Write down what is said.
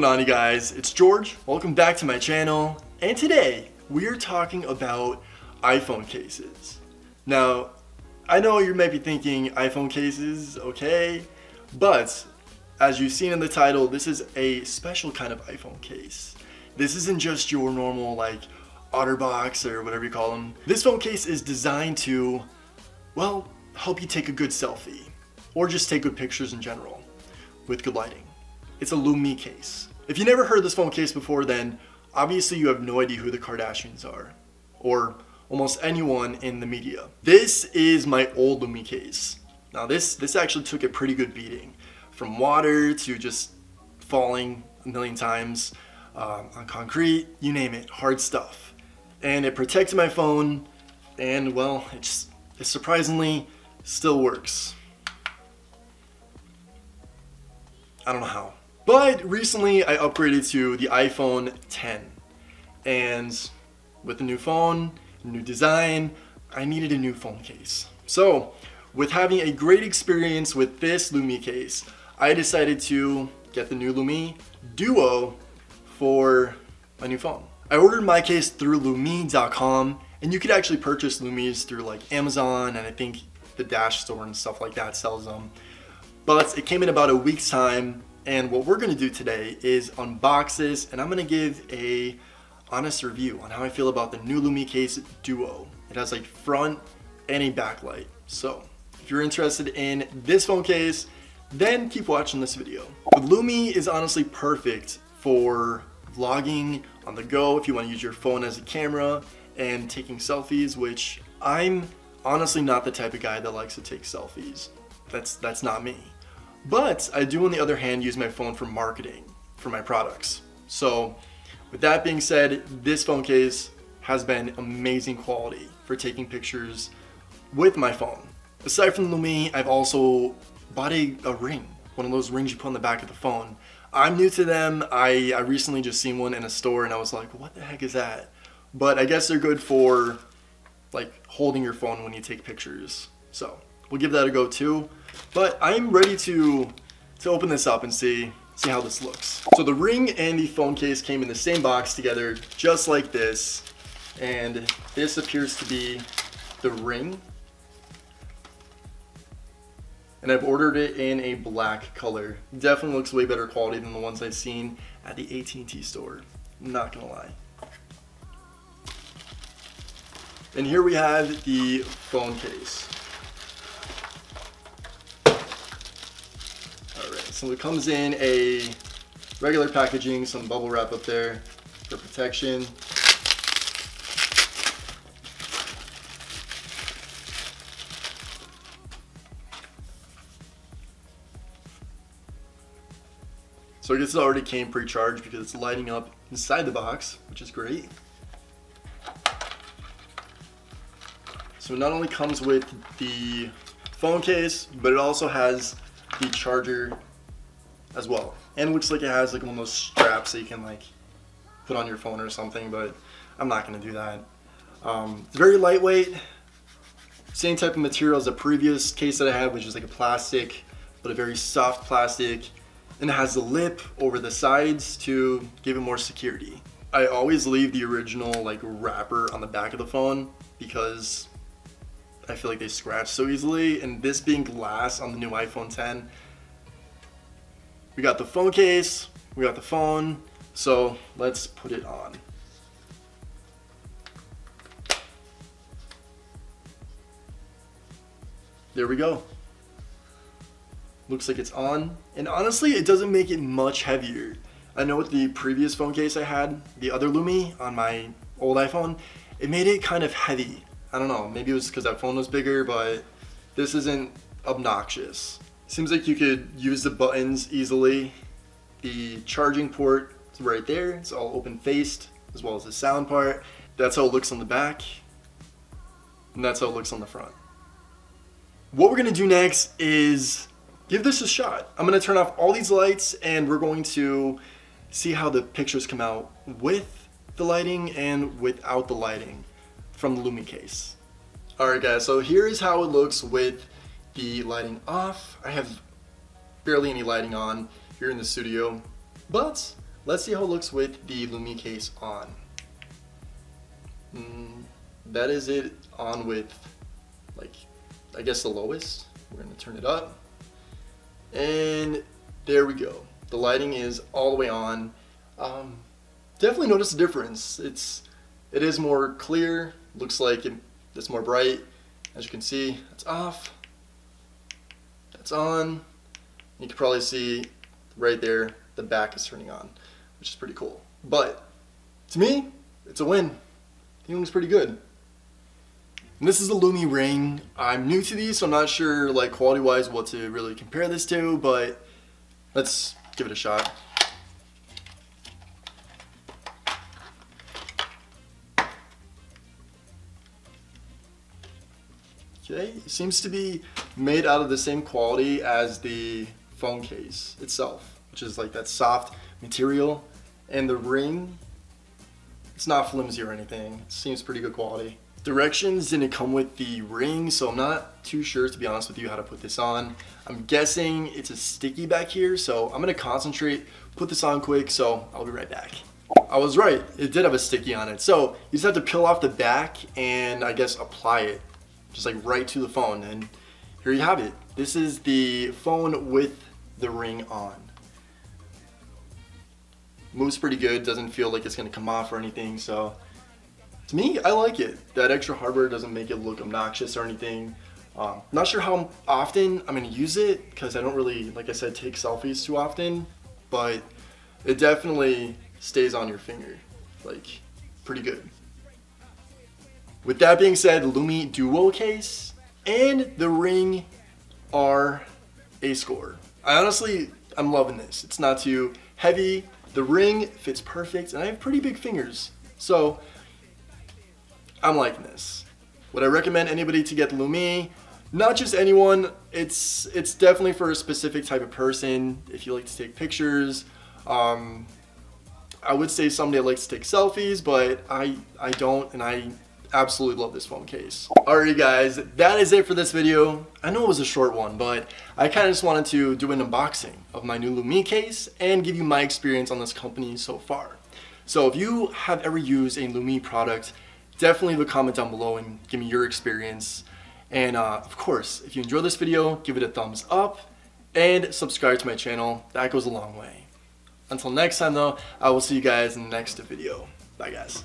on, you guys? It's George. Welcome back to my channel. And today we are talking about iPhone cases. Now, I know you might be thinking iPhone cases, okay, but as you've seen in the title, this is a special kind of iPhone case. This isn't just your normal like OtterBox or whatever you call them. This phone case is designed to, well, help you take a good selfie or just take good pictures in general with good lighting. It's a LuMee case. If you never heard of this phone case before, then obviously you have no idea who the Kardashians are or almost anyone in the media. This is my old LuMee case. Now this actually took a pretty good beating, from water to just falling a million times on concrete, you name it, hard stuff. And it protected my phone, and well, it surprisingly still works. I don't know how. But recently I upgraded to the iPhone 10, and with the new phone, new design, I needed a new phone case. So with having a great experience with this LuMee case, I decided to get the new LuMee DUO for my new phone. I ordered my case through LuMee.com, and you could actually purchase LuMees through like Amazon, and I think the Dash store and stuff like that sells them. But it came in about a week's time, and what we're gonna do today is unbox this, and I'm gonna give a honest review on how I feel about the new LuMee case DUO. It has like front and a backlight. So if you're interested in this phone case, then keep watching this video. The LuMee is honestly perfect for vlogging on the go if you want to use your phone as a camera and taking selfies, which I'm honestly not the type of guy that likes to take selfies. That's not me. But I do, on the other hand, use my phone for marketing for my products. So with that being said, this phone case has been amazing quality for taking pictures with my phone. Aside from LuMee, I've also bought a ring, one of those rings you put on the back of the phone. I'm new to them. I recently just seen one in a store and I was like, what the heck is that? But I guess they're good for like holding your phone when you take pictures. So we'll give that a go too. But I'm ready to open this up and see how this looks. So the ring and the phone case came in the same box together, just like this. And this appears to be the ring. And I've ordered it in a black color. Definitely looks way better quality than the ones I've seen at the AT&T store. I'm not gonna lie. And here we have the phone case. Alright, so it comes in a regular packaging, some bubble wrap up there for protection. So I guess it already came pre-charged because it's lighting up inside the box, which is great. So it not only comes with the phone case, but it also has the charger as well. And it looks like it has like one of those straps that you can like put on your phone or something, but I'm not gonna do that. It's very lightweight, same type of material as the previous case that I had, which is like a plastic, but a very soft plastic. And it has the lip over the sides to give it more security. I always leave the original like wrapper on the back of the phone because I feel like they scratch so easily, and this being glass on the new iPhone 10, we got the phone case, we got the phone, so let's put it on. There we go. Looks like it's on, and honestly it doesn't make it much heavier. I know with the previous phone case I had, the other LuMee on my old iPhone, it made it kind of heavy. I don't know, maybe it was because that phone was bigger, but this isn't obnoxious. Seems like you could use the buttons easily. The charging port is right there, it's all open faced, as well as the sound part. That's how it looks on the back, and that's how it looks on the front. What we're gonna do next is give this a shot. I'm gonna turn off all these lights and we're going to see how the pictures come out with the lighting and without the lighting from the LuMee case. Alright guys, so here is how it looks with the lighting off. I have barely any lighting on here in the studio, but let's see how it looks with the LuMee case on. That is it on with, like, I guess the lowest. We're gonna turn it up. And there we go. The lighting is all the way on. Definitely notice the difference. It is more clear. Looks like it's more bright. As you can see, it's off. That's on. You can probably see right there the back is turning on, which is pretty cool. But to me, it's a win. The thing looks pretty good. And this is the LuMee ring. I'm new to these, so I'm not sure, like, quality-wise what to really compare this to, but let's give it a shot. Okay, it seems to be made out of the same quality as the phone case itself, which is like that soft material. And the ring, it's not flimsy or anything. It seems pretty good quality. Directions didn't come with the ring, so I'm not too sure, to be honest with you, how to put this on. I'm guessing it's a sticky back here, so I'm gonna concentrate, put this on quick, so I'll be right back. I was right, it did have a sticky on it. So you just have to peel off the back and I guess apply it, just like right to the phone, and here you have it. This is the phone with the ring on. Moves pretty good, doesn't feel like it's gonna come off or anything, so to me, I like it. That extra hardware doesn't make it look obnoxious or anything. Not sure how often I'm gonna use it because I don't really, like I said, take selfies too often, but it definitely stays on your finger, like pretty good. With that being said, the LuMee DUO case and the ring are a score. I'm loving this. It's not too heavy. The ring fits perfect, and I have pretty big fingers, so I'm liking this. Would I recommend anybody to get the LuMee? Not just anyone. It's definitely for a specific type of person. If you like to take pictures, I would say somebody that likes to take selfies, but I don't, and I absolutely love this phone case. Alrighty guys, that is it for this video. I know it was a short one, but I kind of just wanted to do an unboxing of my new LuMee case and give you my experience on this company so far. So if you have ever used a LuMee product, definitely leave a comment down below and give me your experience. And of course, if you enjoyed this video, give it a thumbs up and subscribe to my channel. That goes a long way. Until next time though, I will see you guys in the next video. Bye guys.